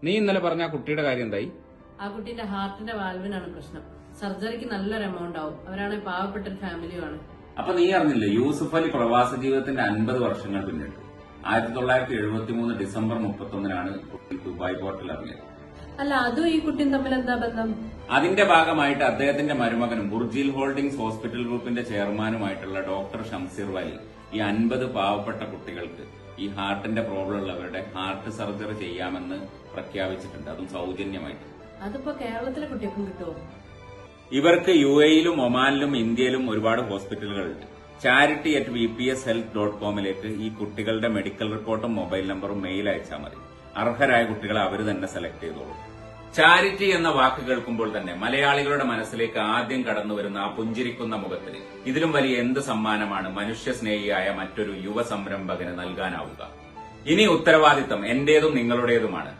നീ ഇന്നലെ പറഞ്ഞ ആ കുട്ടിയുടെ കാര്യം എന്തായി? ആ കുട്ടിന്റെ ഹാർട്ടിന്റെ വാൽവിനാണ് പ്രശ്നം. സർജറിക്ക് നല്ലൊരു എമൗണ്ട് ആവും. അവരാണെങ്കിൽ പാവപ്പെട്ട ഒരു ഫാമിലിയുമാണ്. അപ്പൊ നീ അറിഞ്ഞില്ലേ, യൂസുഫ് അലി പ്രവാസ ജീവിതത്തിന്റെ 50 വർഷങ്ങൾ പിന്നിട്ടു. 1973 ഡിസംബർ 31 കുട്ടി ദുബായ് പോർട്ടിൽ ഇറങ്ങിയത്. അല്ല, അതും ഈ കുട്ടിയും തമ്മിൽ എന്താ ബന്ധം? അതിന്റെ ഭാഗമായിട്ട് അദ്ദേഹത്തിന്റെ മരുമകനും ബുർജിൽ ഹോൾഡിംഗ്സ് ഹോസ്പിറ്റൽ ഗ്രൂപ്പിന്റെ ചെയർമാനുമായിട്ടുള്ള ഡോക്ടർ ഷംസീർ വലി ഈ 50 പാവപ്പെട്ട കുട്ടികൾക്ക് ഈ ഹാർട്ടിന്റെ പ്രോബ്ലം ഉള്ളവരുടെ ഹാർട്ട് സർജറി ചെയ്യാമെന്ന് പ്രഖ്യാപിച്ചിട്ടുണ്ട്, അതും സൗജന്യമായിട്ട്. അതിപ്പോ കേരളത്തിലെ കുട്ടികൾക്കും കിട്ടുമോ? ഇവർക്ക് UAE-യിലും ഒമാനിലും ഇന്ത്യയിലും ഒരുപാട് ഹോസ്പിറ്റലുകളുണ്ട്. charity@vpshealth.com ഈ കുട്ടികളുടെ മെഡിക്കൽ റിപ്പോർട്ടും മൊബൈൽ നമ്പറും മെയിൽ അയച്ചാൽ മതി. അർഹരായ കുട്ടികളെ അവർ തന്നെ സെലക്ട് ചെയ്തോളൂ. ചാരിറ്റി എന്ന വാക്ക് കേൾക്കുമ്പോൾ തന്നെ മലയാളികളുടെ മനസ്സിലേക്ക് ആദ്യം കടന്നു വരുന്ന ആ പുഞ്ചിരിക്കുന്ന മുഖത്തിന് ഇതിലും വലിയ എന്ത് സമ്മാനമാണ് മനുഷ്യസ്നേഹിയായ മറ്റൊരു യുവ സംരംഭകന് നൽകാനാവുക? ഇനി ഉത്തരവാദിത്തം എന്റേതും നിങ്ങളുടേതുമാണ്.